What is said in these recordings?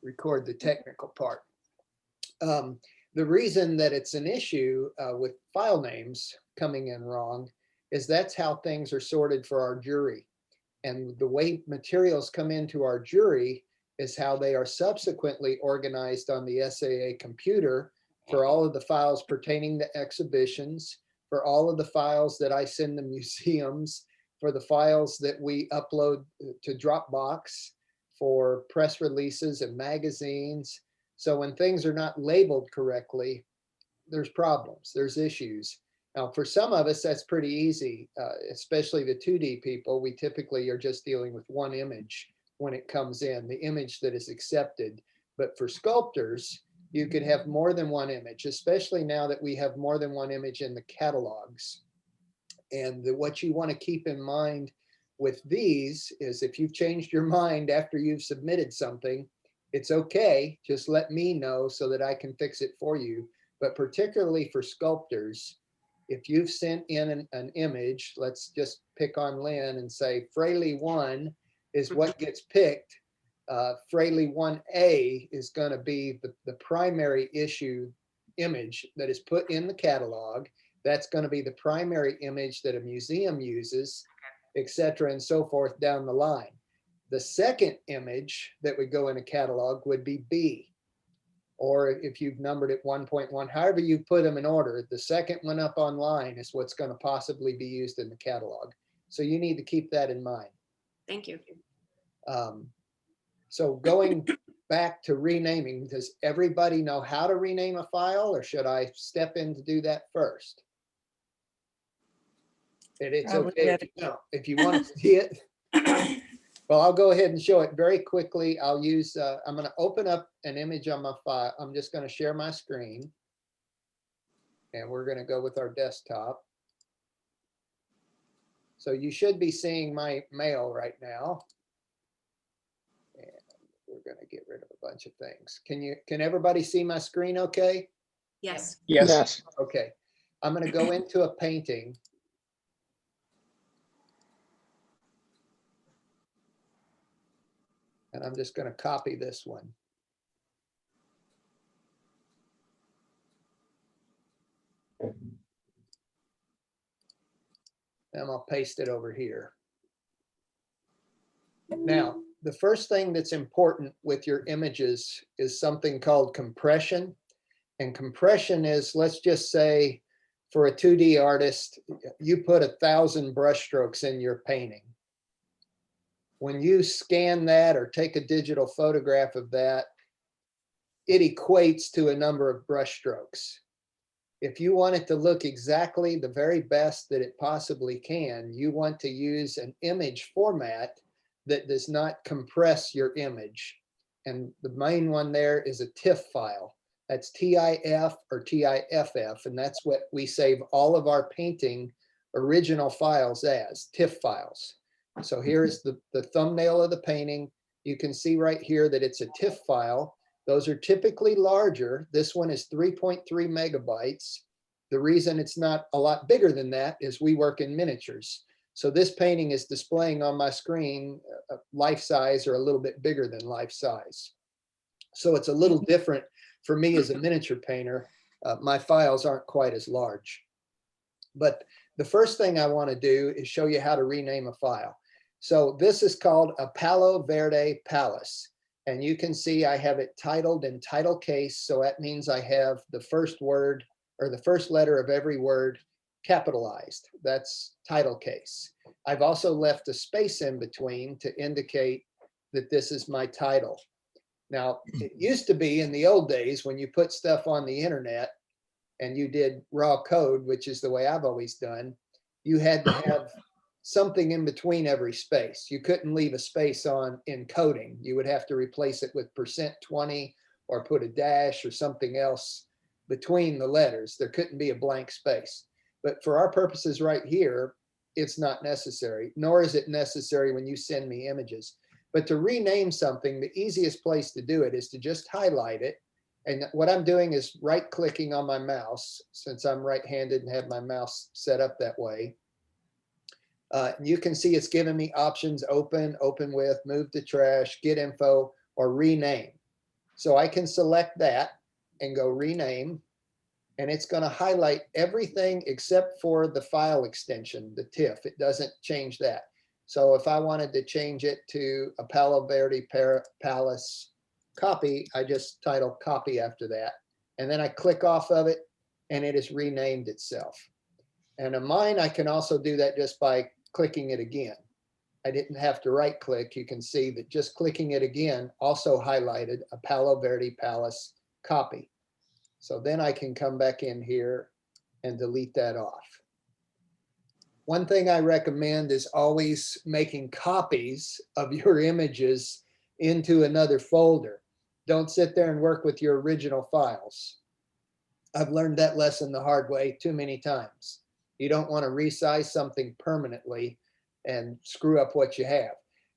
record the technical part. The reason that it's an issue with file names coming in wrong is that's how things are sorted for our jury. And the way materials come into our jury is how they are subsequently organized on the SAA computer for all of the files pertaining to exhibitions, for all of the files that I send to museums, for the files that we upload to Dropbox, for press releases and magazines. So when things are not labeled correctly, there's problems, there's issues. Now, for some of us, that's pretty easy, especially the 2D people. We typically are just dealing with one image when it comes in, the image that is accepted. But for sculptors, you could have more than one image, especially now that we have more than one image in the catalogs. And what you want to keep in mind with these is if you've changed your mind after you've submitted something, it's okay. Just let me know so that I can fix it for you. But particularly for sculptors, if you've sent in an image, let's just pick on Lynn and say Fraley 1 is what gets picked. Fraley 1A is going to be the primary issue image that is put in the catalog. That's going to be the primary image that a museum uses, et cetera, and so forth down the line. The second image that would go in a catalog would be B, or if you've numbered it 1.1, however you put them in order, the second one up online is what's going to possibly be used in the catalog. So you need to keep that in mind. Thank you. So going back to renaming, does everybody know how to rename a file, or should I step in to do that first? And it's okay if you know. If you want to see it, well, I'll go ahead and show it very quickly. I'll use, I'm going to open up an image on my file. I'm just going to share my screen. And we're going to go with our desktop. So you should be seeing my mail right now. And we're going to get rid of a bunch of things. Can everybody see my screen okay? Yes. Yes. Okay. I'm going to go into a painting. And I'm just going to copy this one. And I'll paste it over here. Now, the first thing that's important with your images is something called compression. And compression is, let's just say, for a 2D artist, you put 1,000 brushstrokes in your painting. When you scan that or take a digital photograph of that, it equates to a number of brushstrokes. If you want it to look exactly the very best that it possibly can, you want to use an image format that does not compress your image. And the main one there is a TIFF file. That's TIF or TIFF, and that's what we save all of our painting original files as, TIFF files. So here's the thumbnail of the painting. You can see right here that it's a TIFF file. Those are typically larger. This one is 3.3 megabytes. The reason it's not a lot bigger than that is we work in miniatures. So this painting is displaying on my screen life size or a little bit bigger than life size. So it's a little different for me as a miniature painter. My files aren't quite as large. But the first thing I want to do is show you how to rename a file. So this is called a Palo Verde Palace. And you can see I have it titled in title case. So that means I have the first word or the first letter of every word capitalized. That's title case. I've also left a space in between to indicate that this is my title. Now, it used to be in the old days when you put stuff on the internet and you did raw code, which is the way I've always done, you had to have something in between every space. You couldn't leave a space on in coding. You would have to replace it with %20 or put a dash or something else between the letters. There couldn't be a blank space. But for our purposes right here, it's not necessary, nor is it necessary when you send me images. But to rename something, the easiest place to do it is to just highlight it. And what I'm doing is right-clicking on my mouse, since I'm right-handed and have my mouse set up that way. You can see it's giving me options: open, open with, move to trash, get info, or rename. So I can select that and go rename, and it's going to highlight everything except for the file extension, the TIFF. It doesn't change that. So if I wanted to change it to a Palo Verde Palace copy, I just title copy after that. And then I click off of it and it is renamed itself. And in mine, I can also do that just by clicking it again. I didn't have to right click. You can see that just clicking it again also highlighted a Palo Verde Palace copy. So then I can come back in here and delete that off. One thing I recommend is always making copies of your images into another folder. Don't sit there and work with your original files. I've learned that lesson the hard way too many times. You don't want to resize something permanently and screw up what you have.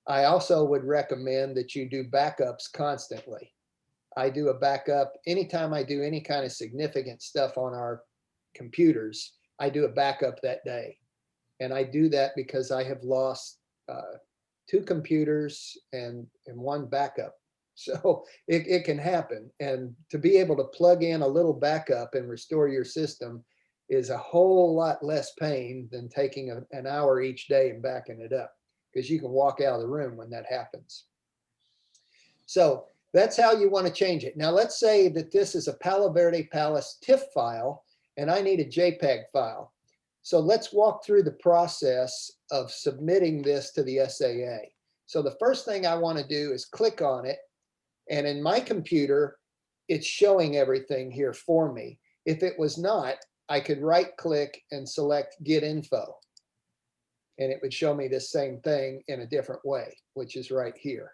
I also would recommend that you do backups constantly. I do a backup anytime I do any kind of significant stuff on our computers. I do a backup that day. And I do that because I have lost 2 computers and 1 backup. So it can happen. And to be able to plug in a little backup and restore your system is a whole lot less pain than taking an hour each day and backing it up, because you can walk out of the room when that happens. So that's how you want to change it. Now, let's say that this is a Palo Verde Palace TIFF file, and I need a JPEG file. So let's walk through the process of submitting this to the SAA. So the first thing I want to do is click on it. And in my computer, it's showing everything here for me. If it was not, I could right click and select Get Info. And it would show me the same thing in a different way, which is right here.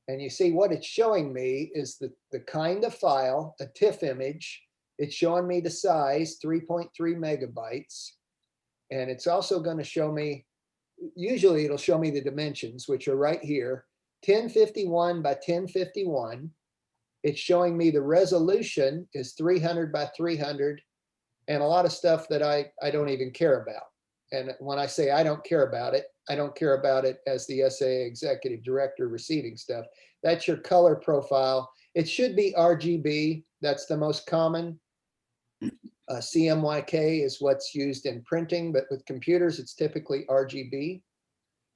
And you see what it's showing me is the kind of file, a TIFF image. It's showing me the size, 3.3 megabytes. And it's also going to show me, usually it'll show me the dimensions, which are right here, 1051 by 1051. It's showing me the resolution is 300 by 300, and a lot of stuff that I don't even care about. And when I say I don't care about it, I don't care about it as the SAA executive director receiving stuff. That's your color profile. It should be RGB. That's the most common. CMYK is what's used in printing, but with computers, it's typically RGB.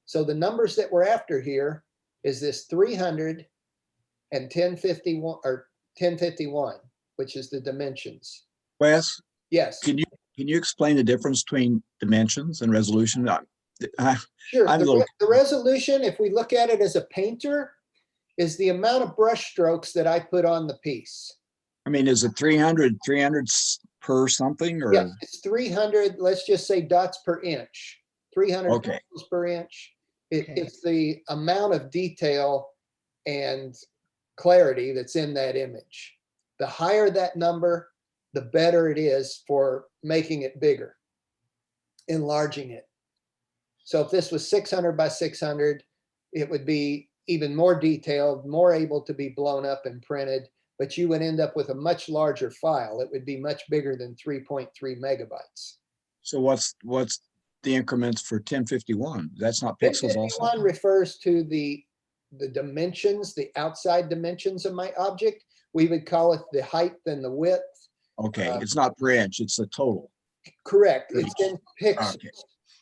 So the numbers that we're after here is this 300 and 1051, or 1051, which is the dimensions. Wes, Yes. can you explain the difference between dimensions and resolution? Sure. The resolution, if we look at it as a painter, is the amount of brush strokes that I put on the piece. I mean, is it 300 per something, or? Yes, it's 300, let's just say dots per inch, 300 Okay. pixels per inch. It's the amount of detail and clarity that's in that image. The higher that number, the better it is for making it bigger, enlarging it. So if this was 600 by 600, it would be even more detailed, more able to be blown up and printed, but you would end up with a much larger file. It would be much bigger than 3.3 megabytes. So what's the increments for 1051? That's not pixels also? 1051 refers to the dimensions, the outside dimensions of my object. We would call it the height and the width. Okay, it's not per inch, it's the total. Correct, it's in pixels. Okay.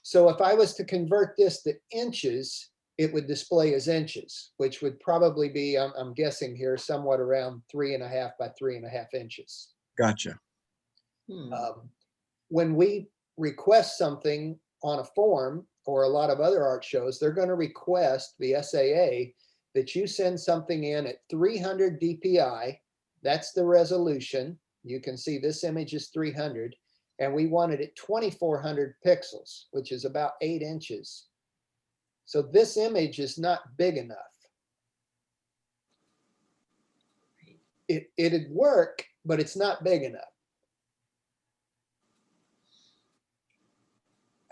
So if I was to convert this to inches, it would display as inches, which would probably be, I'm guessing here, somewhat around 3.5 by 3.5 inches. Gotcha. When we request something on a form or a lot of other art shows, they're going to request the SAA that you send something in at 300 DPI. That's the resolution. You can see this image is 300, and we want it at 2400 pixels, which is about 8 inches. So this image is not big enough. It'd work, but it's not big enough.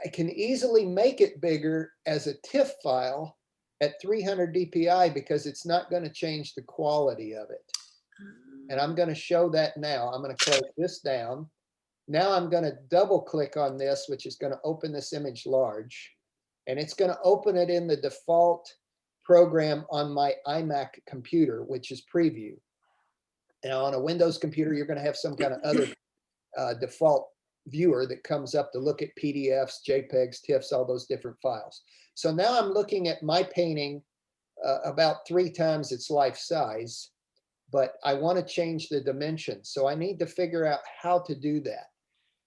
I can easily make it bigger as a TIFF file at 300 DPI because it's not going to change the quality of it. And I'm going to show that now. I'm going to close this down. Now I'm going to double click on this, which is going to open this image large. And it's going to open it in the default program on my iMac computer, which is Preview. Now on a Windows computer, you're going to have some kind of other default viewer that comes up to look at PDFs, JPEGs, TIFFs, all those different files. So now I'm looking at my painting about 3 times its life size, but I want to change the dimensions. So I need to figure out how to do that.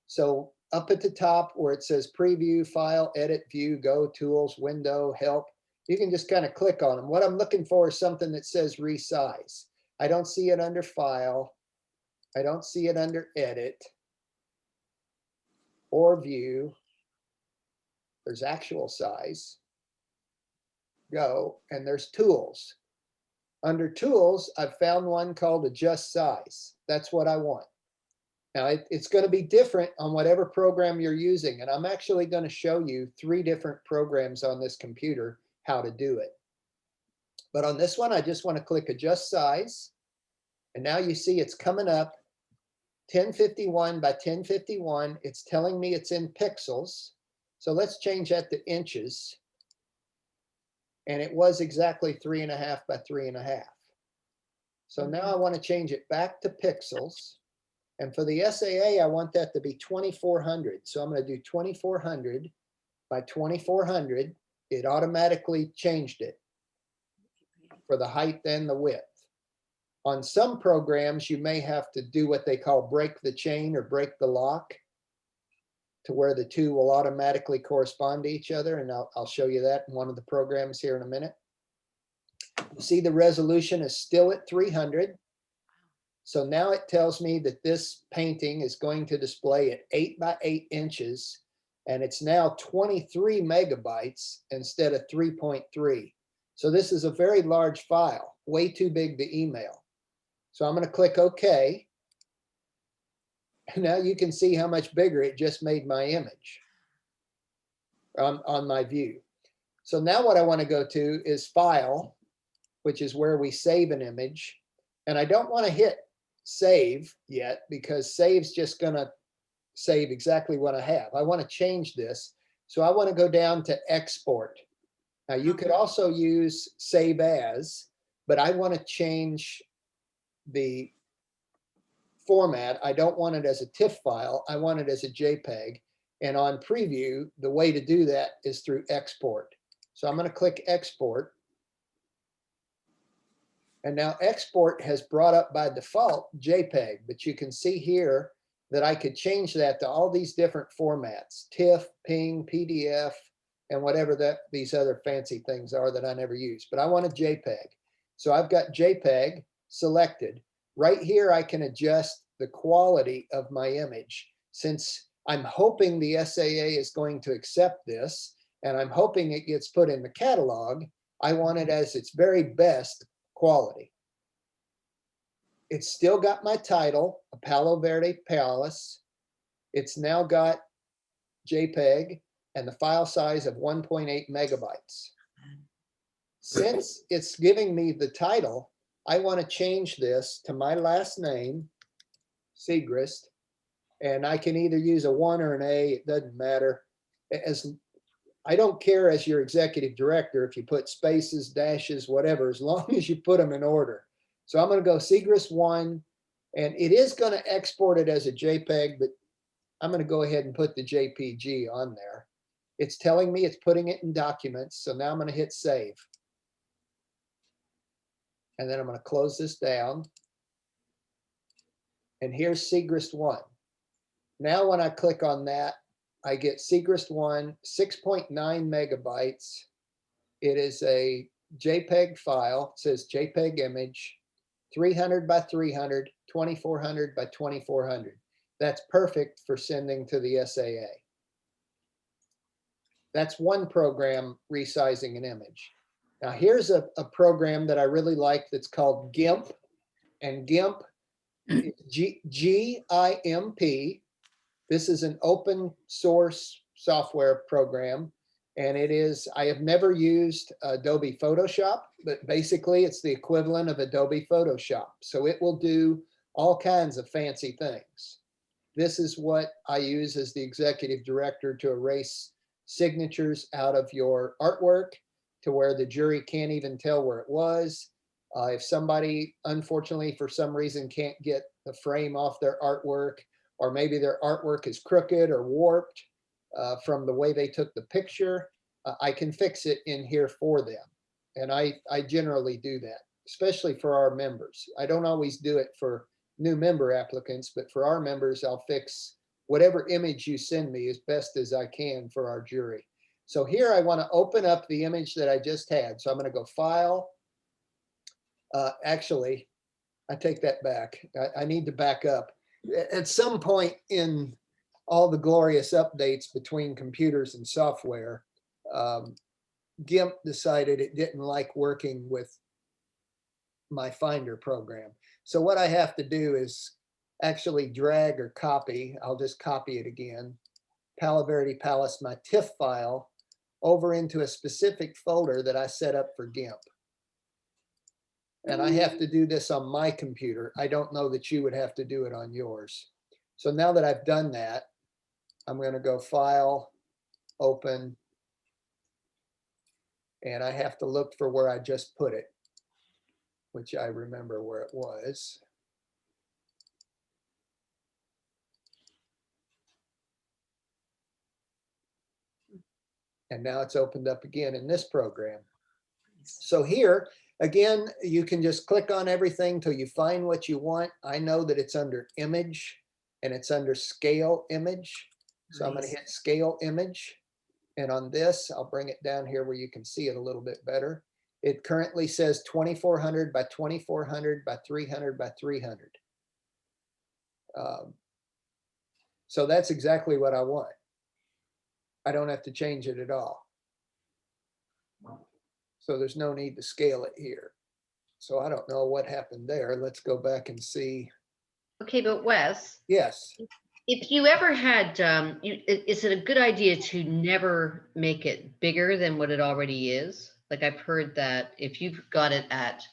So up at the top where it says preview, file, edit, view, go, tools, window, help, you can just kind of click on them. What I'm looking for is something that says resize. I don't see it under file. I don't see it under edit or view. There's actual size, go, and there's tools. Under tools, I've found one called adjust size. That's what I want. Now it's going to be different on whatever program you're using. And I'm actually going to show you 3 different programs on this computer, how to do it. But on this one, I just want to click adjust size. And now you see it's coming up 1051 by 1051. It's telling me it's in pixels. So let's change that to inches. And it was exactly 3.5 by 3.5. So now I want to change it back to pixels. And for the SAA, I want that to be 2400. So I'm going to do 2400 by 2400. It automatically changed it for the height and the width. On some programs, you may have to do what they call break the chain or break the lock to where the 2 will automatically correspond to each other. And I'll show you that in one of the programs here in a minute. You see the resolution is still at 300. So now it tells me that this painting is going to display at 8 by 8 inches. And it's now 23 megabytes instead of 3.3. So this is a very large file, way too big to email. So I'm going to click OK. And now you can see how much bigger it just made my image on my view. So now what I want to go to is File, which is where we save an image. And I don't want to hit Save yet because Save's just going to save exactly what I have. I want to change this. So I want to go down to Export. Now you could also use Save As, but I want to change the format. I don't want it as a TIFF file. I want it as a JPEG. And on preview, the way to do that is through export. So I'm going to click export. And now export has brought up by default JPEG, but you can see here that I could change that to all these different formats, TIFF, PNG, PDF, and whatever these other fancy things are that I never use. But I want a JPEG. So I've got JPEG selected. Right here, I can adjust the quality of my image. Since I'm hoping the SAA is going to accept this, and I'm hoping it gets put in the catalog, I want it as its very best quality. It's still got my title, a Palo Verde Palace. It's now got JPEG and the file size of 1.8 megabytes. Since it's giving me the title, I want to change this to my last name, Siegrist, and I can either use a 1 or an A, it doesn't matter. I don't care as your executive director if you put spaces, dashes, whatever, as long as you put them in order. So I'm going to go Siegrist 1, and it is going to export it as a JPEG, but I'm going to go ahead and put the JPG on there. It's telling me it's putting it in documents, so now I'm going to hit save. And then I'm going to close this down. And here's Siegrist 1. Now when I click on that, I get Siegrist 1, 6.9 megabytes. It is a JPEG file. It says JPEG image, 300 by 300, 2400 by 2400. That's perfect for sending to the SAA. That's one program resizing an image. Now here's a program that I really like that's called GIMP. And GIMP is G-I-M-P. This is an open source software program. And it is, I have never used Adobe Photoshop, but basically it's the equivalent of Adobe Photoshop. So it will do all kinds of fancy things. This is what I use as the executive director to erase signatures out of your artwork to where the jury can't even tell where it was. If somebody, unfortunately, for some reason can't get the frame off their artwork, or maybe their artwork is crooked or warped from the way they took the picture, I can fix it in here for them. And I generally do that, especially for our members. I don't always do it for new member applicants, but for our members, I'll fix whatever image you send me as best as I can for our jury. So here I want to open up the image that I just had. So I'm going to go File. Actually, I take that back. I need to back up. At some point in all the glorious updates between computers and software, GIMP decided it didn't like working with my Finder program. So what I have to do is actually drag or copy. I'll just copy it again. Palo Verde Palace, my TIFF file, over into a specific folder that I set up for GIMP. And I have to do this on my computer. I don't know that you would have to do it on yours. So now that I've done that, I'm going to go File, Open, and I have to look for where I just put it, which I remember where it was. And now it's opened up again in this program. So here, again, you can just click on everything till you find what you want. I know that it's under Image and it's under Scale Image. So I'm going to hit Scale Image. And on this, I'll bring it down here where you can see it a little bit better. It currently says 2400 by 2400 by 300 by 300. So that's exactly what I want. I don't have to change it at all. So there's no need to scale it here. So I don't know what happened there. Let's go back and see. Okay, but Wes, Yes. if you ever had, is it a good idea to never make it bigger than what it already is? Like I've heard that if you've got it at,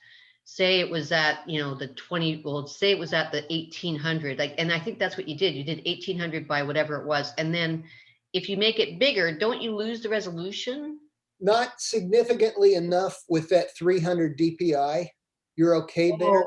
say it was at, the 20, well, say it was at the 1800, like, and I think that's what you did. You did 1800 by whatever it was. And then if you make it bigger, don't you lose the resolution? Not significantly enough with that 300 DPI. You're okay there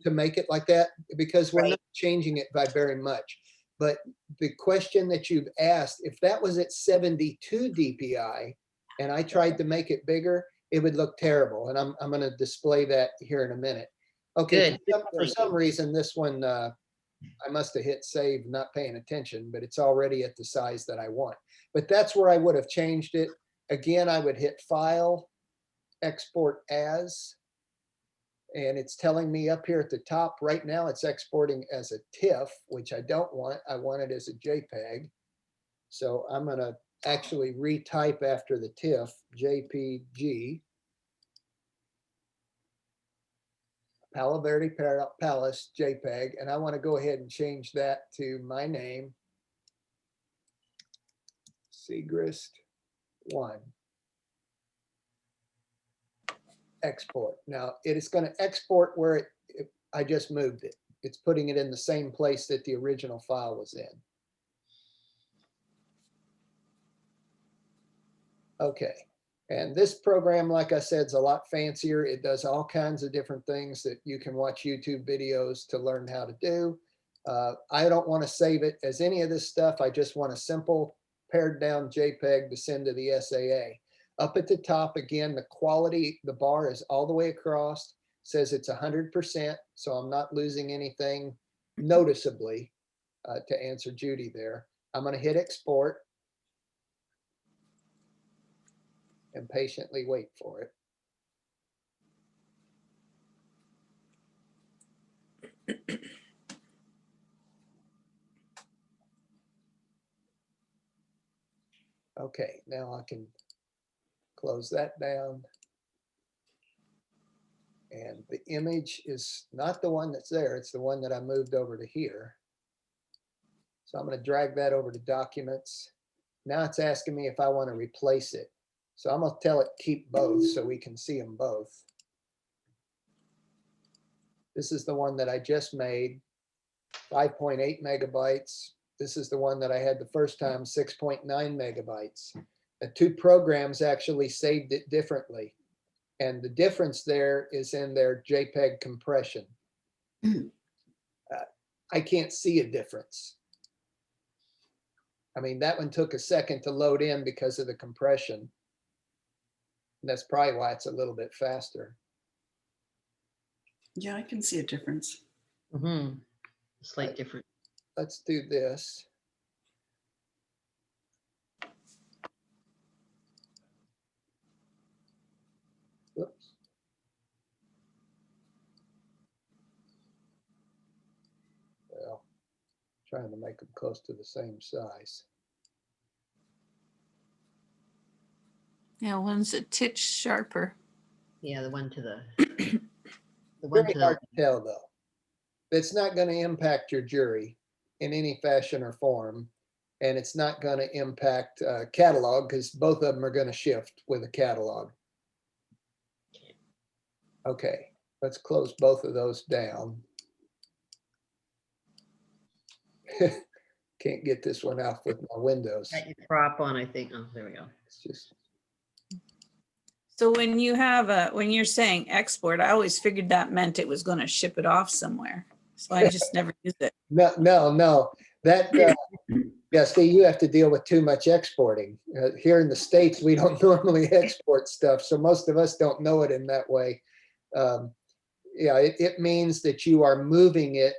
to make it like that because we're not changing it by very much. But the question that you've asked, if that was at 72 DPI and I tried to make it bigger, it would look terrible. And I'm going to display that here in a minute. Okay, for some reason, this one, I must have hit save, not paying attention, but it's already at the size that I want. But that's where I would have changed it. Again, I would hit File, Export As, and it's telling me up here at the top, right now it's exporting as a TIFF, which I don't want. I want it as a JPEG. So I'm going to actually retype after the TIFF, JPG. Palo Verde Palace, JPEG, and I want to go ahead and change that to my name, Siegrist 1. Export. Now it is going to export where I just moved it. It's putting it in the same place that the original file was in. Okay. And this program, like I said, is a lot fancier. It does all kinds of different things that you can watch YouTube videos to learn how to do. I don't want to save it as any of this stuff. I just want a simple pared down JPEG to send to the SAA. Up at the top, again, the quality, the bar is all the way across, says it's 100%, so I'm not losing anything noticeably to answer Judy there. I'm going to hit export and patiently wait for it. Okay, now I can close that down. And the image is not the one that's there. It's the one that I moved over to here. So I'm going to drag that over to Documents. Now it's asking me if I want to replace it. So I'm going to tell it keep both so we can see them both. This is the one that I just made, 5.8 megabytes. This is the one that I had the first time, 6.9 megabytes. The two programs actually saved it differently. And the difference there is in their JPEG compression. I can't see a difference. I mean, that one took a second to load in because of the compression. And that's probably why it's a little bit faster. Yeah, I can see a difference. Mm-hmm. Slight difference. Let's do this. Whoops. Well, trying to make them close to the same size. Yeah, one's a titch sharper. Yeah, the one to the the one Very to hard the to tell, though. It's not going to impact your jury in any fashion or form, and it's not going to impact catalog because both of them are going to shift with a catalog. Okay, let's close both of those down. Can't get this one out with my windows. got your crop on, I think. Oh, there we go. It's just, So when you have when you're saying export, I always figured that meant it was going to ship it off somewhere. So I just never used it. no. That, yeah, Steve, you have to deal with too much exporting. Here in the States, we don't normally export stuff, so most of us don't know it in that way. Yeah, it means that you are moving it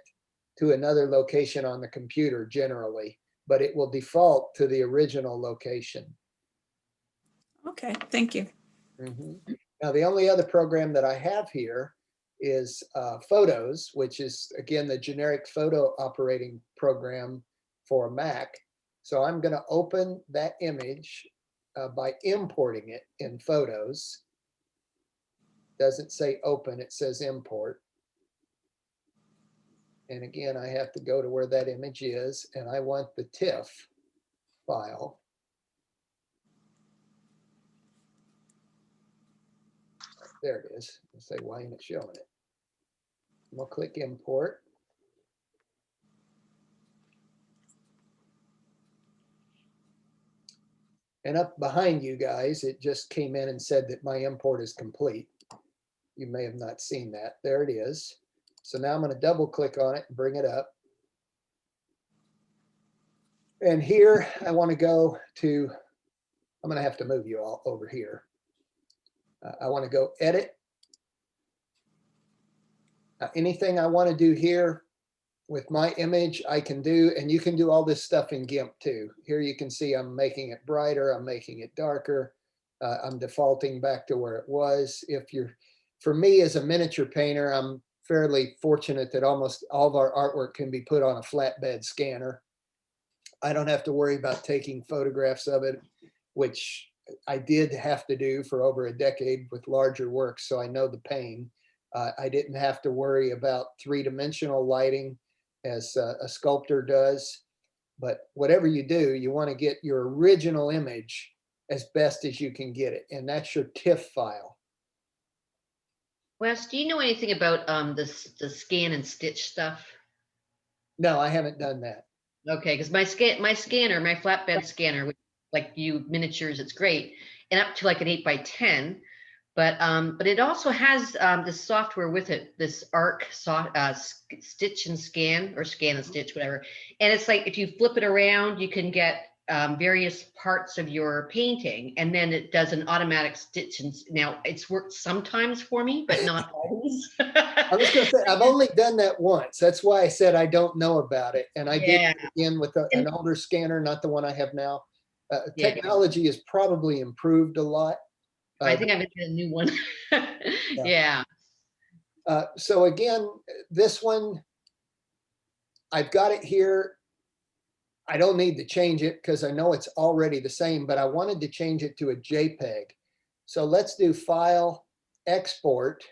to another location on the computer generally, but it will default to the original location. Okay, thank you. Mhm. Now, the only other program that I have here is Photos, which is, again, the generic photo operating program for a Mac. So I'm going to open that image by importing it in Photos. Doesn't say open, it says import. And again, I have to go to where that image is, and I want the TIFF file. There it is. I'll say, why ain't it showing it? We'll click import. And up behind you guys, it just came in and said that my import is complete. You may have not seen that. There it is. So now I'm going to double click on it and bring it up. And here I want to go to, I'm going to have to move you all over here. I want to go edit. Anything I want to do here with my image, I can do, and you can do all this stuff in GIMP too. Here you can see I'm making it brighter, I'm making it darker. I'm defaulting back to where it was. For me as a miniature painter, I'm fairly fortunate that almost all of our artwork can be put on a flatbed scanner. I don't have to worry about taking photographs of it, which I did have to do for over a decade with larger works, so I know the pain. I didn't have to worry about three-dimensional lighting as a sculptor does. But whatever you do, you want to get your original image as best as you can get it. And that's your TIFF file. Wes, do you know anything about the scan and stitch stuff? No, I haven't done that. Okay, because my scanner, my flatbed scanner, which, like you miniatures, it's great, and up to like an 8x10. But it also has this software with it, this ARC stitch and scan, or scan and stitch, whatever. And it's like if you flip it around, you can get various parts of your painting, and then it does an automatic stitch. And now it's worked sometimes for me, but not always. I was going to say, I've only done that once. That's why I said I don't know about it. And I did Yeah. it again with an older scanner, not the one I have now. Yeah. Technology has probably improved a lot. I think I'm into a new one. Yeah. So again, this one, I've got it here. I don't need to change it because I know it's already the same, but I wanted to change it to a JPEG. So let's do File, Export.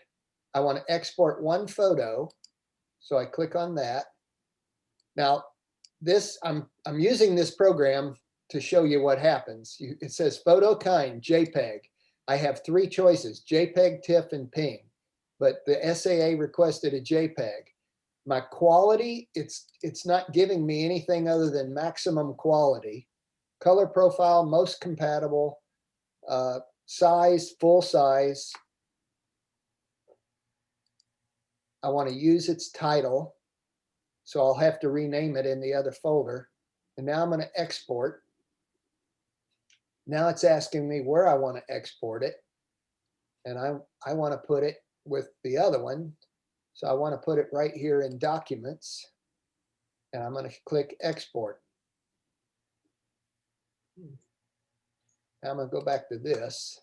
I want to export one photo. So I click on that. Now, I'm using this program to show you what happens. It says photo kind, JPEG. I have three choices, JPEG, TIFF, and PNG, but the SAA requested a JPEG. My quality, it's not giving me anything other than maximum quality. Color profile, most compatible, size, full size, I want to use its title. So I'll have to rename it in the other folder. And now I'm going to export. Now it's asking me where I want to export it. And I want to put it with the other one. So I want to put it right here in Documents. And I'm going to click Export. Now I'm going to go back to this.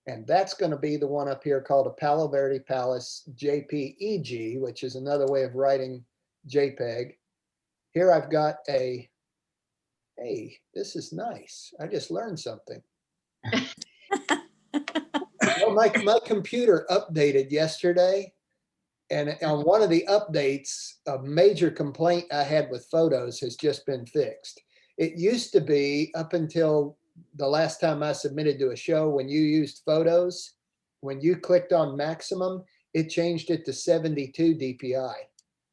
And that's going to be the one up here called a Palo Verde Palace JPEG, which is another way of writing JPEG. Here I've got a, hey, this is nice. I just learned something. Well, my computer updated yesterday. And on one of the updates, a major complaint I had with photos has just been fixed. It used to be up until the last time I submitted to a show, when you used photos, when you clicked on maximum, it changed it to 72 DPI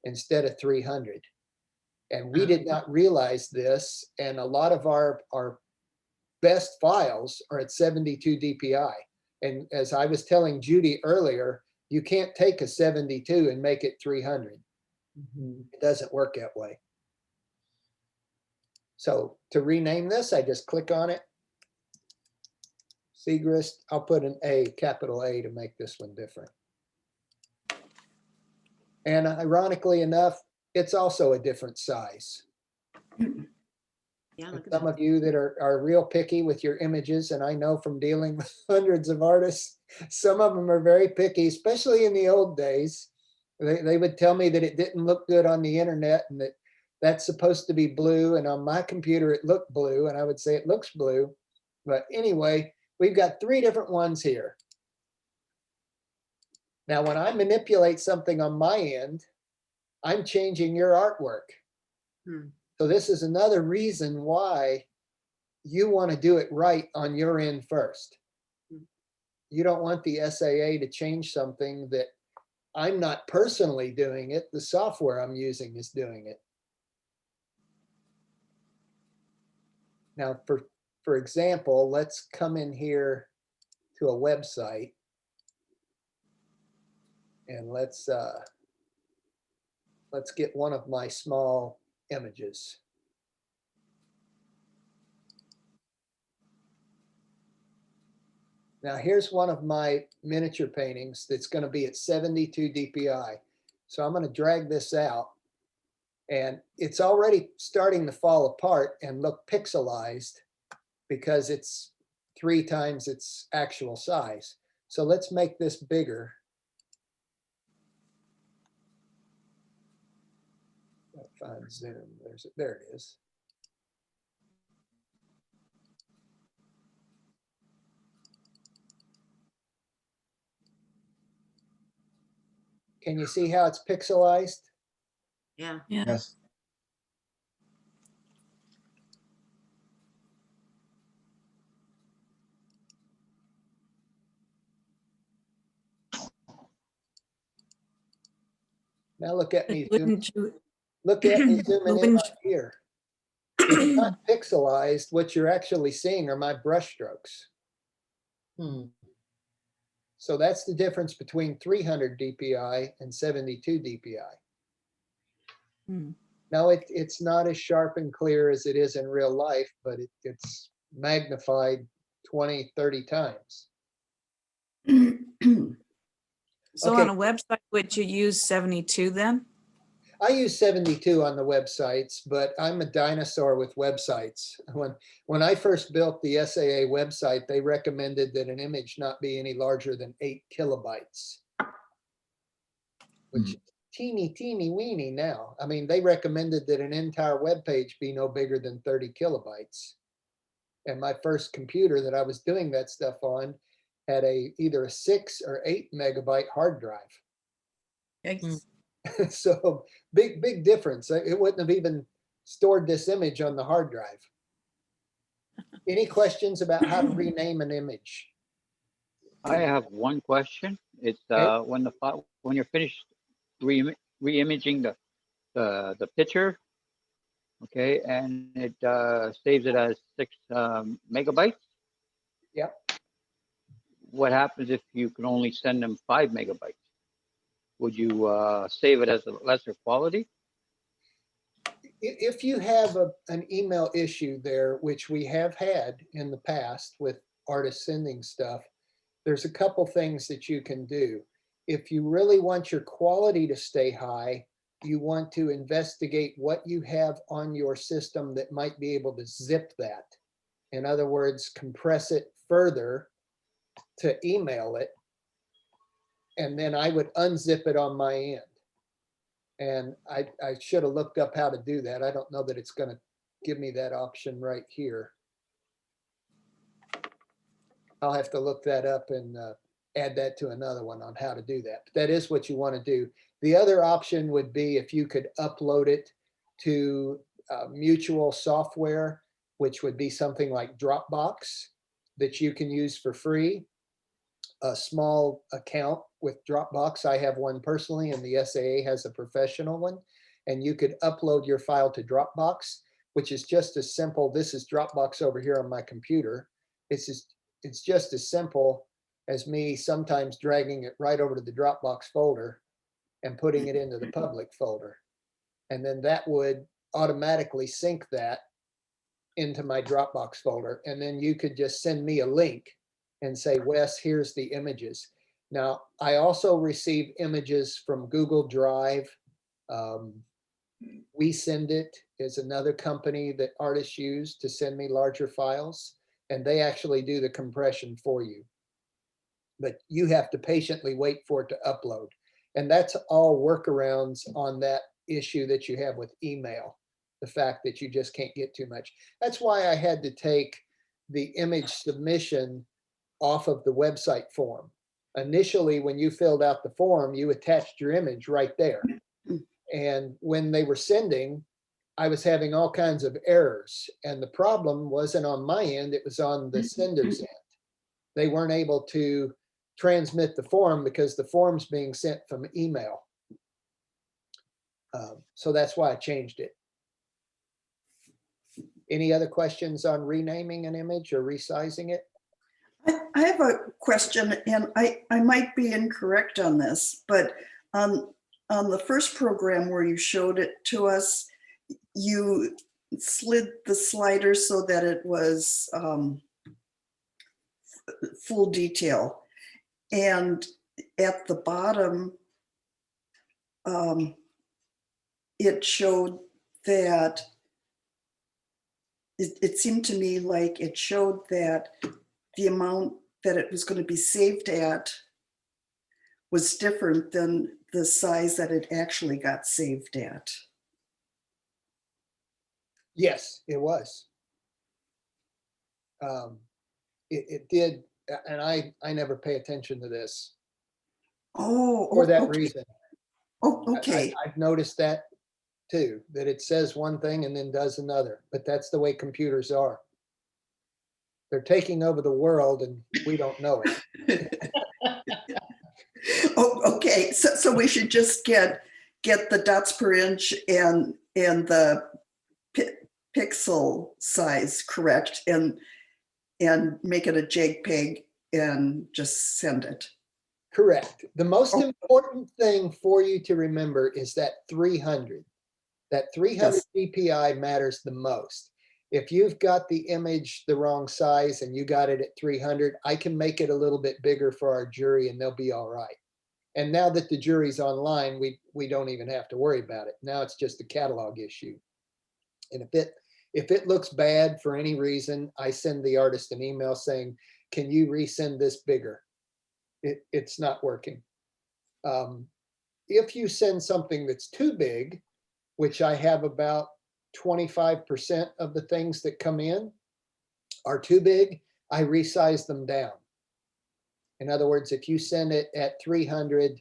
instead of 300. And we did not realize this. And a lot of our best files are at 72 DPI. And as I was telling Judy earlier, you can't take a 72 and make it 300. It doesn't work that way. So to rename this, I just click on it. Siegrist, I'll put an A, capital A, to make this one different. And ironically enough, it's also a different size. Yeah, look at Some that. of you that are real picky with your images, and I know from dealing with hundreds of artists, some of them are very picky, especially in the old days. They would tell me that it didn't look good on the internet and that that's supposed to be blue. And on my computer, it looked blue. And I would say it looks blue. But anyway, we've got 3 different ones here. Now, when I manipulate something on my end, I'm changing your artwork. So this is another reason why you want to do it right on your end first. You don't want the SAA to change something that I'm not personally doing it. The software I'm using is doing it. Now, for example, let's come in here to a website and let's get one of my small images. Now here's one of my miniature paintings that's going to be at 72 DPI. So I'm going to drag this out, and it's already starting to fall apart and look pixelized because it's 3 times its actual size. So let's make this bigger. Find zoom. There it is. Can you see how it's pixelized? Yeah. Yeah. Yes. Now look at me zoom. Wouldn't you, Look at me zooming in wouldn't on here. It's not pixelized. What you're actually seeing are my brush strokes. So that's the difference between 300 DPI and 72 DPI. Hmm. Now it's not as sharp and clear as it is in real life, but it's magnified 20, 30 times. So Okay. on a website, would you use 72 then? I use 72 on the websites, but I'm a dinosaur with websites. When I first built the SAA website, they recommended that an image not be any larger than 8 kilobytes, which is teeny weeny now. I mean, they recommended that an entire web page be no bigger than 30 kilobytes. And my first computer that I was doing that stuff on had either a 6 or 8 megabyte hard drive. Yikes. So big difference. It wouldn't have even stored this image on the hard drive. Any questions about how to rename an image? I have one question. It's Okay. when you're finished re-imaging the picture, okay, and it saves it as 6 megabytes. Yep. what happens if you can only send them 5 megabytes? Would you save it as a lesser quality? If you have an email issue there, which we have had in the past with artists sending stuff, there's a couple things that you can do. If you really want your quality to stay high, you want to investigate what you have on your system that might be able to zip that. In other words, compress it further to email it. And then I would unzip it on my end. And I should have looked up how to do that. I don't know that it's going to give me that option right here. I'll have to look that up and add that to another one on how to do that. But that is what you want to do. The other option would be if you could upload it to mutual software, which would be something like Dropbox that you can use for free. A small account with Dropbox. I have one personally, and the SAA has a professional one. And you could upload your file to Dropbox, which is just as simple. This is Dropbox over here on my computer. It's just as simple as me sometimes dragging it right over to the Dropbox folder and putting it into the public folder. And then that would automatically sync that into my Dropbox folder. And then you could just send me a link and say, Wes, here's the images. Now, I also receive images from Google Drive. WeSendIt is another company that artists use to send me larger files, and they actually do the compression for you. But you have to patiently wait for it to upload. And that's all workarounds on that issue that you have with email, the fact that you just can't get too much. That's why I had to take the image submission off of the website form. Initially, when you filled out the form, you attached your image right there. And when they were sending, I was having all kinds of errors. And the problem wasn't on my end, it was on the sender's end. They weren't able to transmit the form because the form's being sent from email. So that's why I changed it. Any other questions on renaming an image or resizing it? I have a question, and I might be incorrect on this, but on the first program where you showed it to us, you slid the slider so that it was full detail. And at the bottom, it showed that, it seemed to me like it showed that the amount that it was going to be saved at was different than the size that it actually got saved at. Yes, it was. It did, and I never pay attention to this for that okay. reason. Oh, okay. I've noticed that too, that it says one thing and then does another, but that's the way computers are. They're taking over the world and we don't know it. Oh, okay. So we should just get the dots per inch and the pixel size correct and make it a JPEG and just send it. Correct. The most important thing for you to remember is that 300. That 300 Yes. DPI matters the most. If you've got the image the wrong size and you got it at 300, I can make it a little bit bigger for our jury and they'll be all right. And now that the jury's online, we don't even have to worry about it. Now it's just a catalog issue. And if it looks bad for any reason, I send the artist an email saying, can you resend this bigger? It's not working. If you send something that's too big, which I have about 25% of the things that come in are too big, I resize them down. In other words, if you send it at 300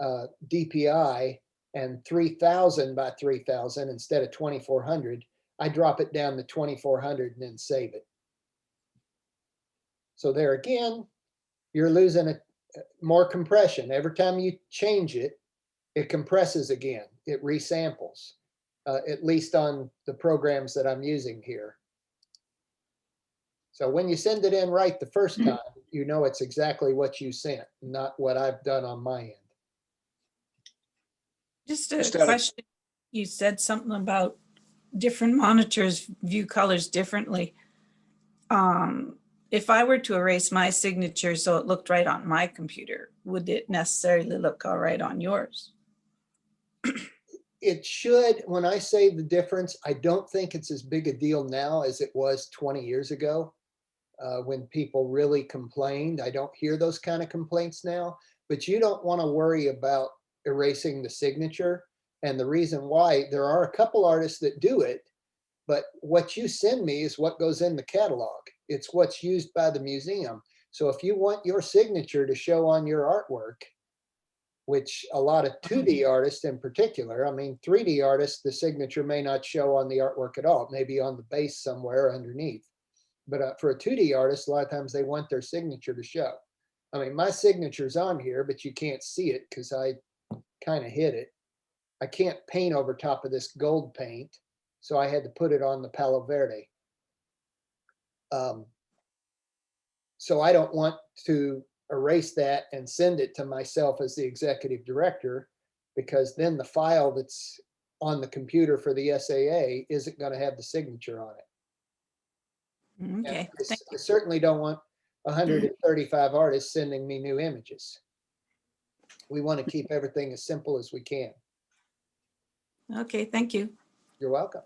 DPI and 3000 by 3000 instead of 2400, I drop it down to 2400 and then save it. So there again, you're losing more compression. Every time you change it, it compresses again. It resamples, at least on the programs that I'm using here. So when you send it in right the first time, you know it's exactly what you sent, not what I've done on my end. Just a Just out of- question. You said something about different monitors view colors differently. If I were to erase my signature so it looked right on my computer, would it necessarily look all right on yours? It should, when I say the difference, I don't think it's as big a deal now as it was 20 years ago. When people really complained. I don't hear those kind of complaints now, but you don't want to worry about erasing the signature. And the reason why, there are a couple artists that do it, but what you send me is what goes in the catalog. It's what's used by the museum. So if you want your signature to show on your artwork, which a lot of 2D artists in particular, I mean, 3D artists, the signature may not show on the artwork at all. It may be on the base somewhere underneath. But for a 2D artist, a lot of times they want their signature to show. I mean, my signature's on here, but you can't see it because I kind of hid it. I can't paint over top of this gold paint, so I had to put it on the Palo Verde. So I don't want to erase that and send it to myself as the executive director, because then the file that's on the computer for the SAA isn't going to have the signature on it. Okay. And I certainly don't want 135 artists sending me new images. We want to keep everything as simple as we can. Okay, thank you. You're welcome.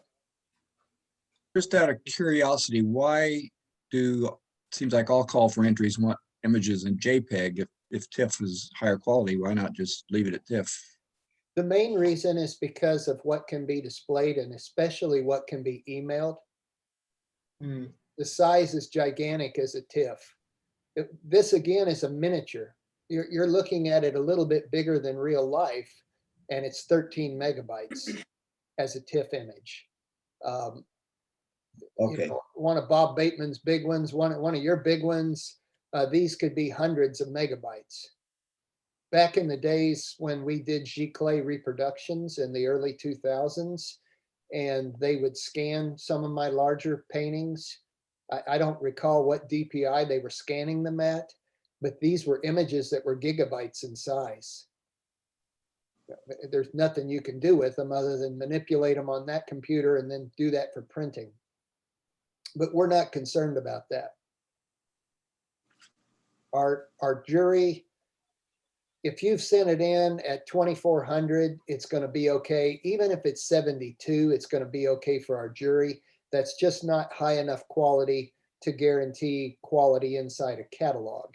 Just out of curiosity, why do, seems like all call for entries want images in JPEG? If TIFF is higher quality, why not just leave it at TIFF? The main reason is because of what can be displayed and especially what can be emailed. The size is gigantic as a TIFF. This again is a miniature. You're looking at it a little bit bigger than real life, and it's 13 megabytes as a TIFF image. Okay. One of Bob Bateman's big ones, one of your big ones, these could be hundreds of megabytes. Back in the days when we did Giclée reproductions in the early 2000s, and they would scan some of my larger paintings. I don't recall what DPI they were scanning them at, but these were images that were gigabytes in size. There's nothing you can do with them other than manipulate them on that computer and then do that for printing. But we're not concerned about that. Our jury, if you've sent it in at 2400, it's going to be okay. Even if it's 72, it's going to be okay for our jury. That's just not high enough quality to guarantee quality inside a catalog.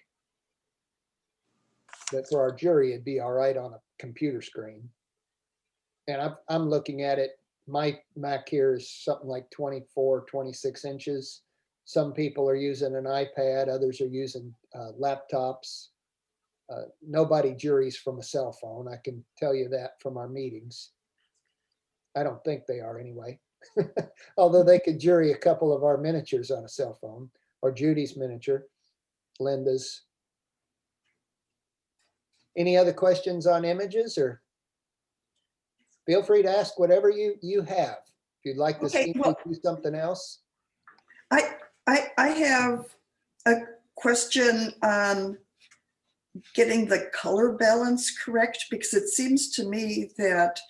But for our jury, it'd be all right on a computer screen. And I'm looking at it, my Mac here is something like 24, 26 inches. Some people are using an iPad, others are using laptops. Nobody juries from a cell phone. I can tell you that from our meetings. I don't think they are anyway. Although they could jury a couple of our miniatures on a cell phone, or Judy's miniature, Linda's. Any other questions on images, or feel free to ask whatever you have. If you'd like to Okay, see me well- do something else. I have a question on getting the color balance correct, because it seems to me that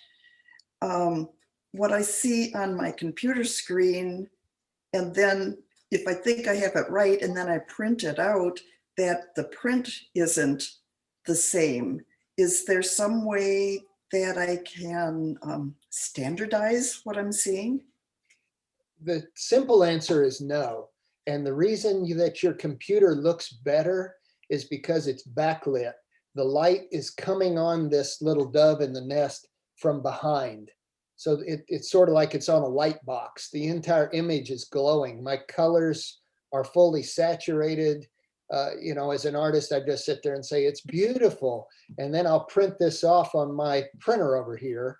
what I see on my computer screen, and then if I think I have it right and then I print it out, that the print isn't the same. Is there some way that I can standardize what I'm seeing? The simple answer is no. And the reason that your computer looks better is because it's backlit. The light is coming on this little dove in the nest from behind. So it's sort of like it's on a light box. The entire image is glowing. My colors are fully saturated. As an artist, I just sit there and say, it's beautiful. And then I'll print this off on my printer over here,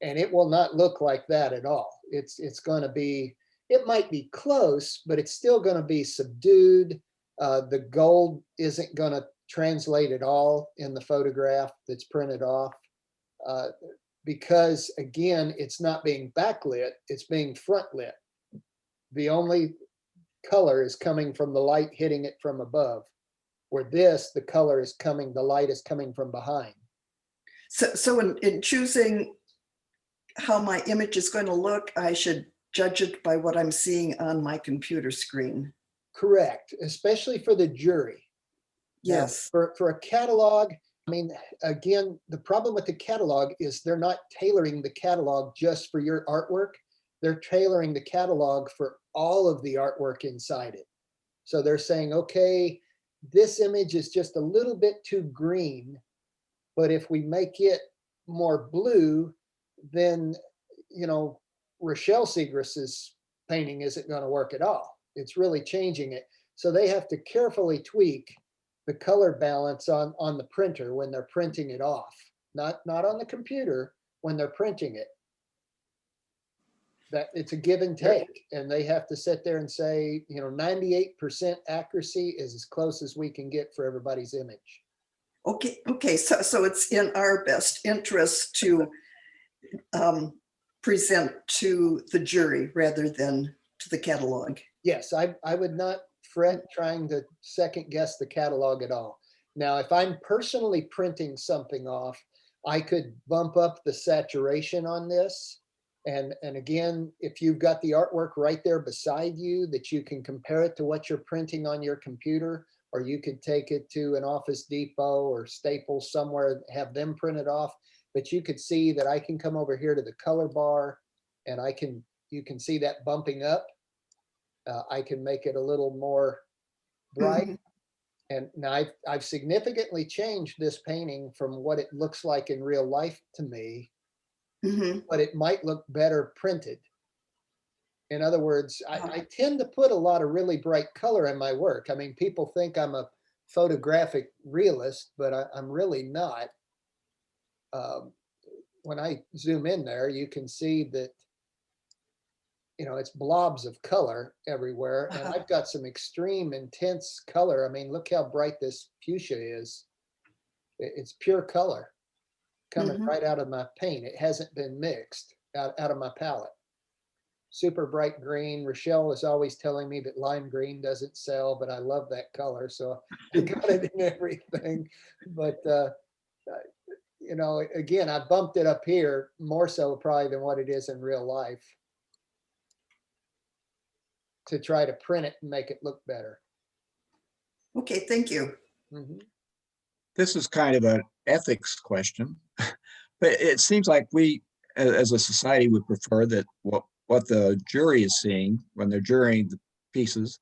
and it will not look like that at all. It's going to be, it might be close, but it's still going to be subdued. The gold isn't going to translate at all in the photograph that's printed off. Because again, it's not being backlit, it's being front lit. The only color is coming from the light hitting it from above. Where this, the color is coming, the light is coming from behind. So in choosing how my image is going to look, I should judge it by what I'm seeing on my computer screen. Correct, especially for the jury. Now, Yes. for a catalog, I mean, again, the problem with the catalog is they're not tailoring the catalog just for your artwork. They're tailoring the catalog for all of the artwork inside it. So they're saying, okay, this image is just a little bit too green, but if we make it more blue, then, you know, Rochelle Siegrist's painting isn't going to work at all. It's really changing it. So they have to carefully tweak the color balance on the printer when they're printing it off, not on the computer when they're printing it. That it's a give and take, and they have to sit there and say, you know, 98% accuracy is as close as we can get for everybody's image. Okay. So it's in our best interest to present to the jury rather than to the catalog. Yes, I would not fret trying to second guess the catalog at all. Now, if I'm personally printing something off, I could bump up the saturation on this. And again, if you've got the artwork right there beside you that you can compare it to what you're printing on your computer, or you could take it to an Office Depot or Staples somewhere, have them print it off. But you could see that I can come over here to the color bar and you can see that bumping up. I can make it a little more bright. Mhm. And now I've significantly changed this painting from what it looks like in real life to me, Mhm. but it might look better printed. In other words, I tend to put a lot of really bright color in my work. I mean, people think I'm a photographic realist, but I'm really not. When I zoom in there, you can see that, you know, it's blobs of color everywhere. And I've got some extreme intense color. I mean, look how bright this fuchsia is. It's pure color coming Mhm. right out of my paint. It hasn't been mixed out of my palette. Super bright green. Rochelle is always telling me that lime green doesn't sell, but I love that color. So I got it in everything. But, you know, again, I bumped it up here more so probably than what it is in real life to try to print it and make it look better. Okay, thank you. Mhm. This is kind of an ethics question, but it seems like we, as a society, would prefer that what the jury is seeing when they're jurying the pieces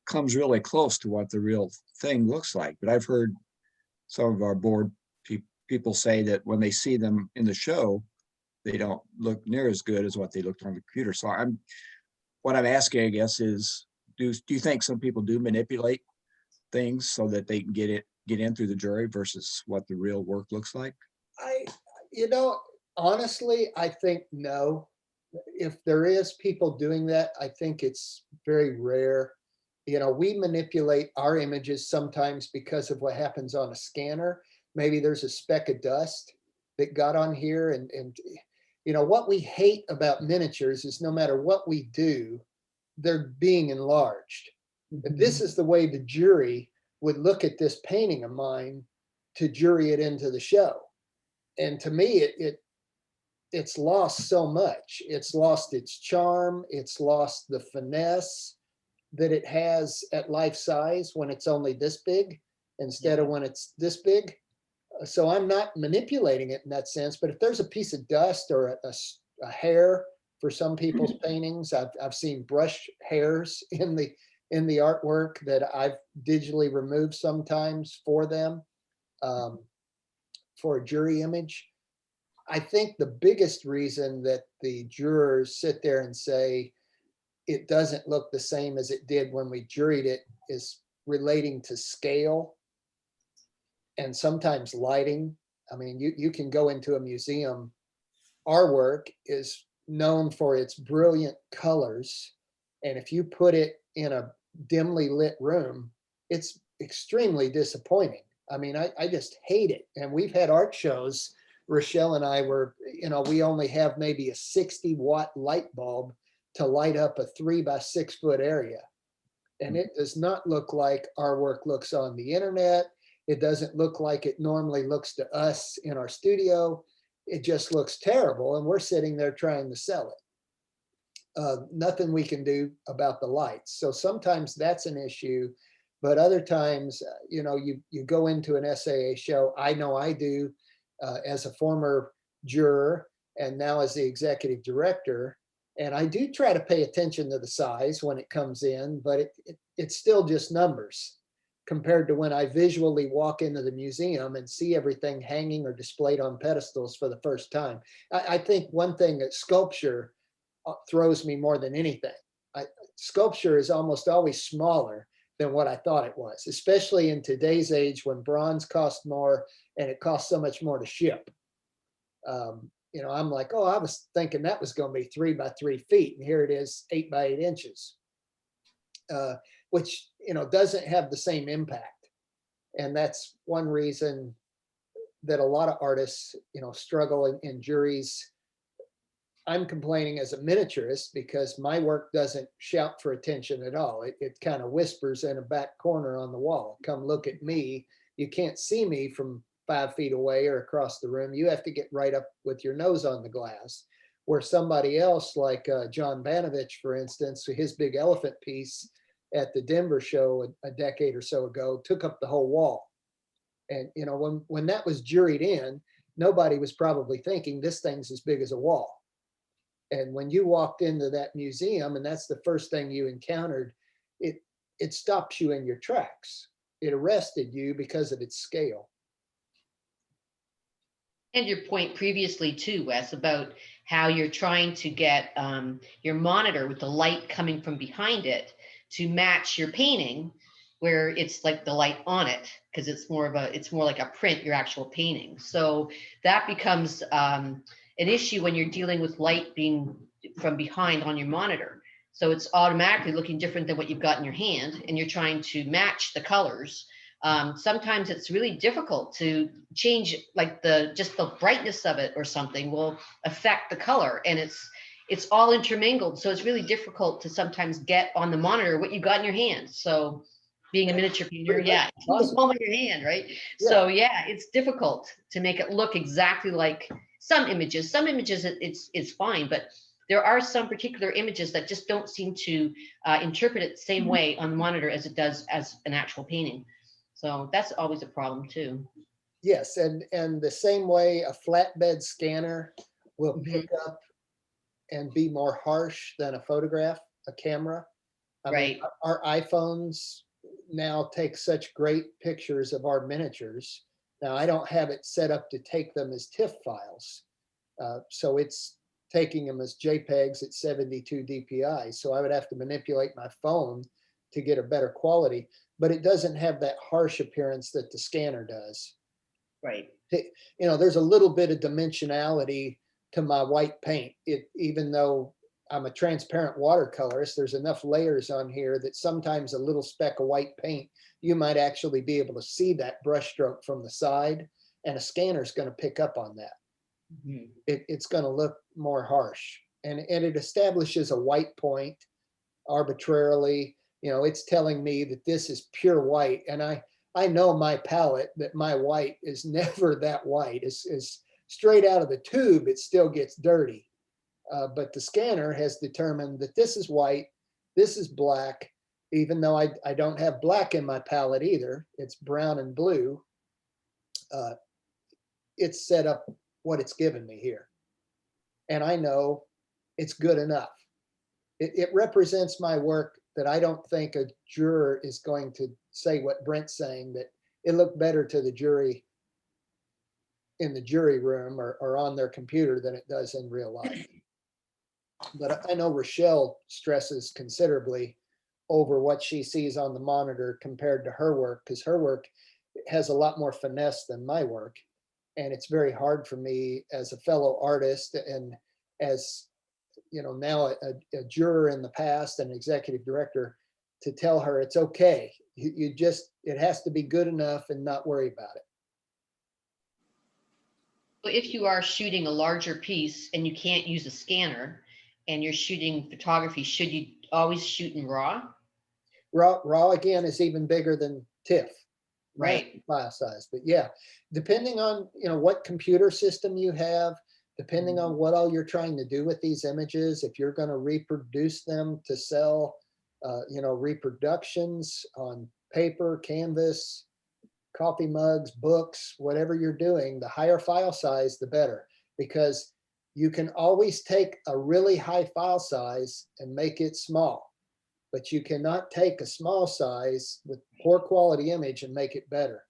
comes really close to what the real thing looks like. But I've heard some of our board people say that when they see them in the show, they don't look near as good as what they looked on the computer. So what I'm asking, I guess, is do you think some people do manipulate things so that they can get in through the jury versus what the real work looks like? You know, honestly, I think no. If there is people doing that, I think it's very rare. You know, we manipulate our images sometimes because of what happens on a scanner. Maybe there's a speck of dust that got on here and you know, what we hate about miniatures is no matter what we do, they're being enlarged. This is the way the jury would look at this painting of mine to jury it into the show. And to me, it's lost so much. It's lost its charm. It's lost the finesse that it has at life size when it's only this big instead of when it's this big. So I'm not manipulating it in that sense. But if there's a piece of dust or a hair for some people's paintings, I've seen brush hairs in the artwork that I've digitally removed sometimes for them for a jury image. I think the biggest reason that the jurors sit there and say it doesn't look the same as it did when we juried it is relating to scale and sometimes lighting. I mean, you can go into a museum. Our work is known for its brilliant colors. And if you put it in a dimly lit room, it's extremely disappointing. I mean, I just hate it. And we've had art shows. Rochelle and I were, you know, we only have maybe a 60-watt light bulb to light up a 3 by 6 foot area. And it does not look like our work looks on the internet. It doesn't look like it normally looks to us in our studio. It just looks terrible, and we're sitting there trying to sell it. Nothing we can do about the lights. So sometimes that's an issue, but other times, you go into an SAA show. I know I do as a former juror and now as the executive director. And I do try to pay attention to the size when it comes in, but it's still just numbers compared to when I visually walk into the museum and see everything hanging or displayed on pedestals for the first time. I think one thing that sculpture throws me more than anything. Sculpture is almost always smaller than what I thought it was, especially in today's age when bronze costs more and it costs so much more to ship. I'm like, oh, I was thinking that was going to be 3 by 3 feet, and here it is 8 by 8 inches, which doesn't have the same impact. And that's one reason that a lot of artists struggle in juries. I'm complaining as a miniaturist because my work doesn't shout for attention at all. It kind of whispers in a back corner on the wall, come look at me. You can't see me from 5 feet away or across the room. You have to get right up with your nose on the glass. Where somebody else like John Banovich, for instance, his big elephant piece at the Denver show a decade or so ago took up the whole wall. And when that was juried in, nobody was probably thinking this thing's as big as a wall. And when you walked into that museum and that's the first thing you encountered, it stops you in your tracks. It arrested you because of its scale. And your point previously too, Wes, about how you're trying to get your monitor with the light coming from behind it to match your painting, where it's like the light on it, because it's more like a print, your actual painting. So that becomes an issue when you're dealing with light being from behind on your monitor. So it's automatically looking different than what you've got in your hand, and you're trying to match the colors. Sometimes it's really difficult to change, like just the brightness of it or something will affect the color, and it's all intermingled. So it's really difficult to sometimes get on the monitor what you got in your hand. So being a miniature painter, yeah, the palm of your hand, right? Yeah. So yeah, it's difficult to make it look exactly like some images. Some images it's fine, but there are some particular images that just don't seem to interpret it the same way on the monitor as it does as an actual painting. So that's always a problem too. Yes, and the same way a flatbed scanner will pick up and be more harsh than a photograph, a camera. I mean, our iPhones now take such great pictures of our miniatures. Now, I don't have it set up to take them as TIFF files. So it's taking them as JPEGs at 72 DPI. So I would have to manipulate my phone to get a better quality, but it doesn't have that harsh appearance that the scanner does. Right. There's a little bit of dimensionality to my white paint. Even though I'm a transparent watercolorist, there's enough layers on here that sometimes a little speck of white paint, you might actually be able to see that brushstroke from the side, and a scanner is going to pick up on that. Mm-hmm. It's going to look more harsh, and it establishes a white point arbitrarily. It's telling me that this is pure white, and I know my palette, that my white is never that white. It's straight out of the tube, it still gets dirty. But the scanner has determined that this is white, this is black, even though I don't have black in my palette either. It's brown and blue. It's set up what it's given me here. And I know it's good enough. It represents my work that I don't think a juror is going to say what Brent's saying, that it looked better to the jury in the jury room or on their computer than it does in real life. But I know Rochelle stresses considerably over what she sees on the monitor compared to her work, because her work has a lot more finesse than my work. And it's very hard for me as a fellow artist and as now a juror in the past and executive director to tell her it's okay. It has to be good enough and not worry about it. Well, if you are shooting a larger piece and you can't use a scanner and you're shooting photography, should you always shoot in RAW? Raw again is even bigger than TIFF. Right. File size, but yeah, depending on, what computer system you have, depending on what all you're trying to do with these images, if you're going to reproduce them to sell, reproductions on paper, canvas, coffee mugs, books, whatever you're doing, the higher file size, the better, because you can always take a really high file size and make it small, but you cannot take a small size with poor quality image and make it better.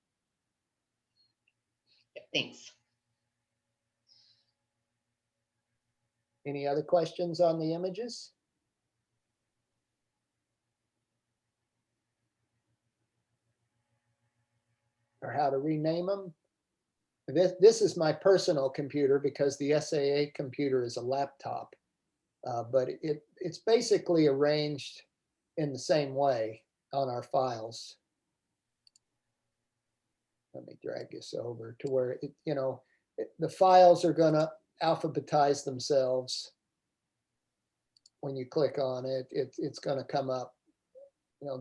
Thanks. Any other questions on the images? Or how to rename them? This is my personal computer because the SAA computer is a laptop, but it's basically arranged in the same way on our files. Let me drag this over to where the files are going to alphabetize themselves. When you click on it, it's going to come up.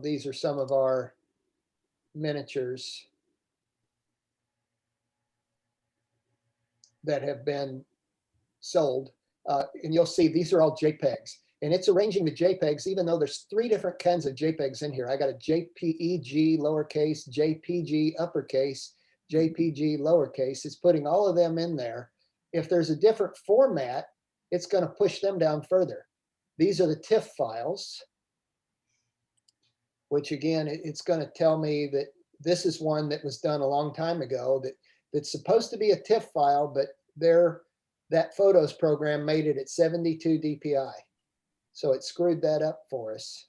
These are some of our miniatures that have been sold. And you'll see these are all JPEGs. And it's arranging the JPEGs, even though there's 3 different kinds of JPEGs in here. I got a JPEG lowercase, JPG uppercase, JPG lowercase. It's putting all of them in there. If there's a different format, it's going to push them down further. These are the TIFF files, which again, it's going to tell me that this is one that was done a long time ago that's supposed to be a TIFF file, but that Photos program made it at 72 DPI. So it screwed that up for us.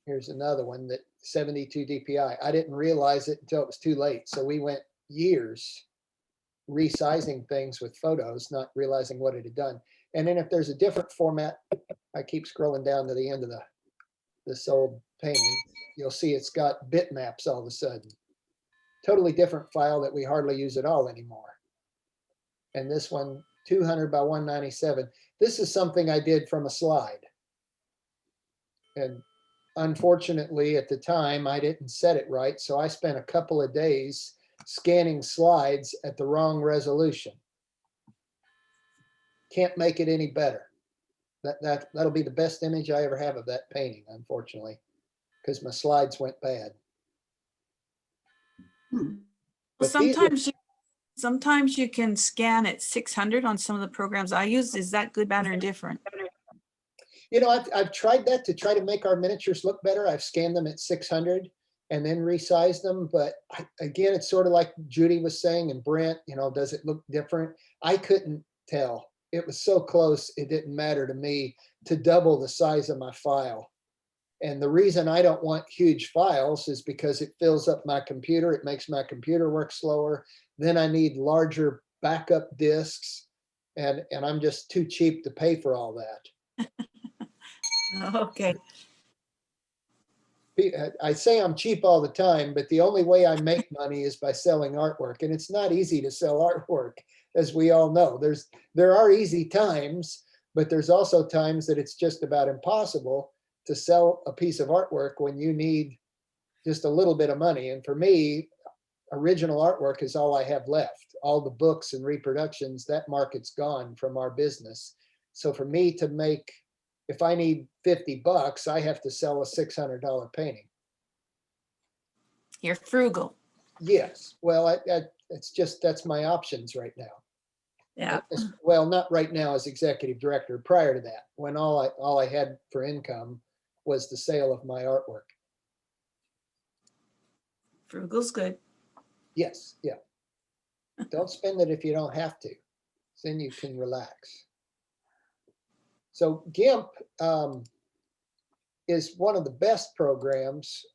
Here's another one that 72 DPI. I didn't realize it until it was too late. So we went years resizing things with Photos, not realizing what it had done. And then if there's a different format, I keep scrolling down to the end of the sold painting, you'll see it's got bitmaps all of a sudden. Totally different file that we hardly use at all anymore. And this one, 200 by 197. This is something I did from a slide. And unfortunately, at the time, I didn't set it right. So I spent a couple of days scanning slides at the wrong resolution. Can't make it any better. That'll be the best image I ever have of that painting, unfortunately, because my slides went bad. But sometimes you can scan at 600 on some of the programs I use. Is that good, bad, or indifferent? I've tried that to try to make our miniatures look better. I've scanned them at 600 and then resized them. But again, it's sort of like Judy was saying and Brent, does it look different? I couldn't tell. It was so close, it didn't matter to me to double the size of my file. And the reason I don't want huge files is because it fills up my computer. It makes my computer work slower. Then I need larger backup disks. And I'm just too cheap to pay for all that. Okay. I say I'm cheap all the time, but the only way I make money is by selling artwork. And it's not easy to sell artwork, as we all know. There are easy times, but there's also times that it's just about impossible to sell a piece of artwork when you need just a little bit of money. And for me, original artwork is all I have left. All the books and reproductions, that market's gone from our business. So for me to make, if I need $50, I have to sell a $600 painting. You're frugal. Yes. Well, that's my options right now. Yeah. Well, not right now as executive director. Prior to that, when all I had for income was the sale of my artwork. Frugal's good. Yes. Yeah. Don't spend it if you don't have to. Then you can relax. So GIMP is one of the best programs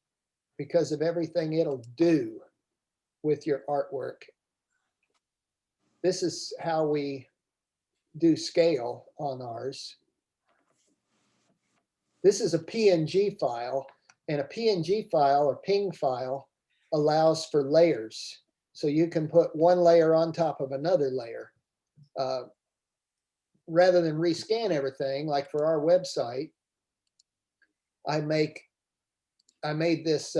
because of everything it'll do with your artwork. This is how we do scale on ours. This is a PNG file, and a PNG file or PNG file allows for layers. So you can put one layer on top of another layer. Rather than rescan everything, like for our website, I made this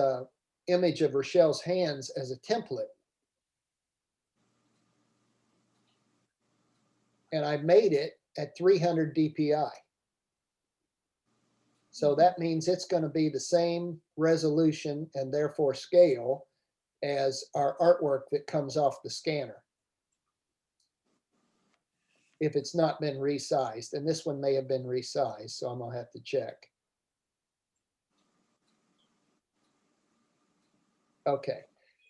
image of Rochelle's hands as a template. And I made it at 300 DPI. So that means it's going to be the same resolution and therefore scale as our artwork that comes off the scanner, if it's not been resized. And this one may have been resized, so I'm gonna have to check. Okay,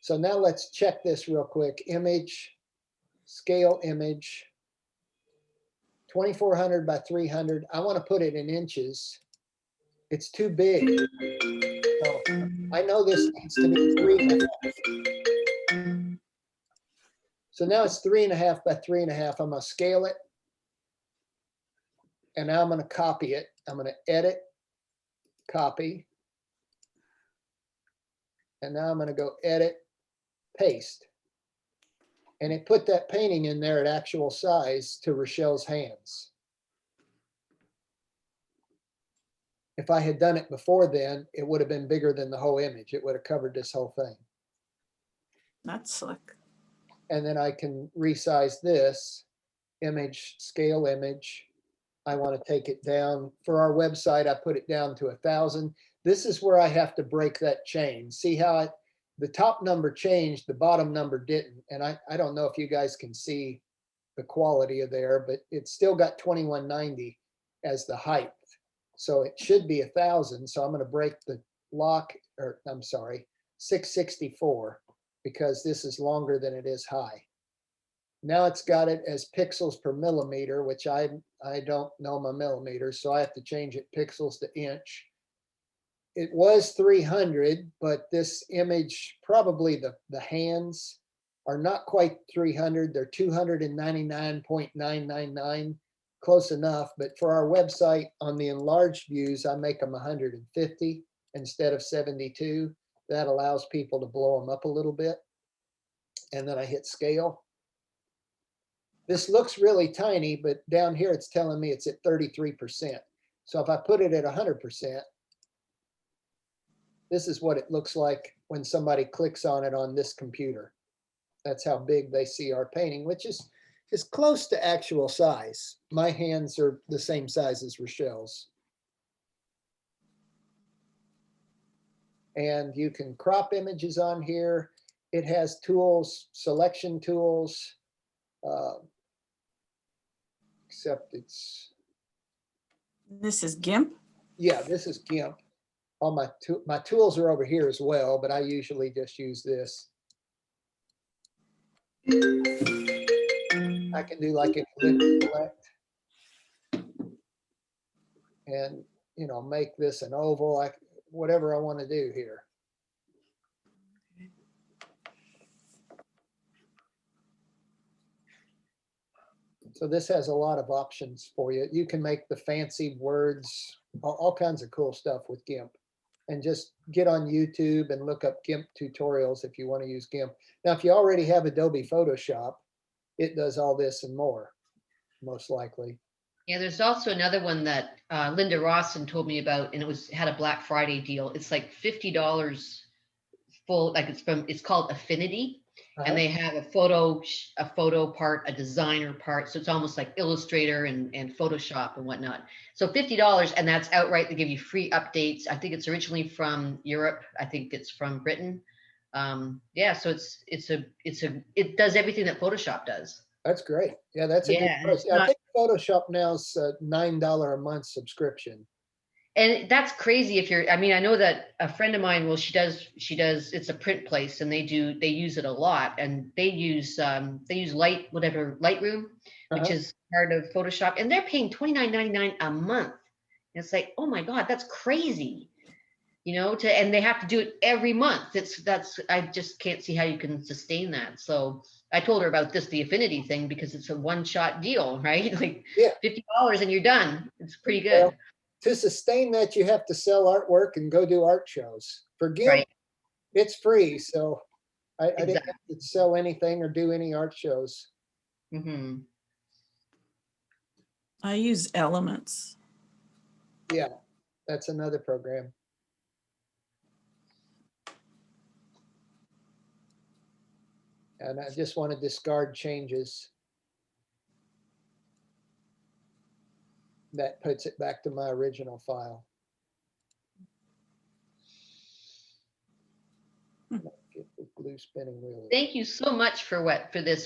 so now let's check this real quick. Image, scale image, 2400 by 300. I want to put it in inches. It's too big. So I know this needs to be 3.5. So now it's 3.5 by 3.5. I'm gonna scale it. And now I'm gonna copy it. I'm gonna edit, copy. And now I'm gonna go edit, paste. And it put that painting in there at actual size to Rochelle's hands. If I had done it before then, it would have been bigger than the whole image. It would have covered this whole thing. That's slick. And then I can resize this image, scale image. I want to take it down. For our website, I put it down to 1,000. This is where I have to break that chain. See how the top number changed, the bottom number didn't. And I don't know if you guys can see the quality of there, but it's still got 2190 as the height. So it should be 1,000. So I'm going to break the lock, or I'm sorry, 664, because this is longer than it is high. Now it's got it as pixels per millimeter, which I don't know my millimeters, so I have to change it pixels to inch. It was 300, but this image, probably the hands are not quite 300. They're 299.999, close enough. But for our website, on the enlarged views, I make them 150 instead of 72. That allows people to blow them up a little bit. And then I hit scale. This looks really tiny, but down here it's telling me it's at 33%. So if I put it at 100%, this is what it looks like when somebody clicks on it on this computer. That's how big they see our painting, which is close to actual size. My hands are the same size as Rochelle's. And you can crop images on here. It has tools, selection tools, except it's. This is GIMP. Yeah, this is GIMP. All my tools are over here as well, but I usually just use this. I can do like a click select and, you know, make this an oval, like whatever I want to do here. So this has a lot of options for you. You can make the fancy words, all kinds of cool stuff with GIMP. And just get on YouTube and look up GIMP tutorials if you want to use GIMP. Now, if you already have Adobe Photoshop, it does all this and more, most likely. Yeah, there's also another one that Linda Rawson told me about, and had a Black Friday deal. It's like $50 full, like it's called Affinity. And they have a photo part, a designer part. So it's almost like Illustrator and Photoshop and whatnot. So $50, and that's outright. They give you free updates. I think it's originally from Europe. I think it's from Britain. Yeah, so it does everything that Photoshop does. That's great. Yeah, that's a good price. I think Photoshop now is a $9 a month subscription. And that's crazy if you're, I mean, I know that a friend of mine, well, she does, it's a print place, and they use it a lot, and they use Lightroom, which is part of Photoshop, and they're paying $29.99 a month. And it's like, oh my God, that's crazy, you know, and they have to do it every month. I just can't see how you can sustain that. So I told her about the Affinity thing, because it's a one-shot deal, right? Like $50 and you're done. It's pretty good. Well, to sustain that, you have to sell artwork and go do art shows. For GIMP, it's free. So I didn't have to sell anything or do any art shows. Mm-hmm. I use Elements. Yeah. that's another program. And I just want to discard changes. That puts it back to my original file. Get the glue spinning wheel. Thank you so much for this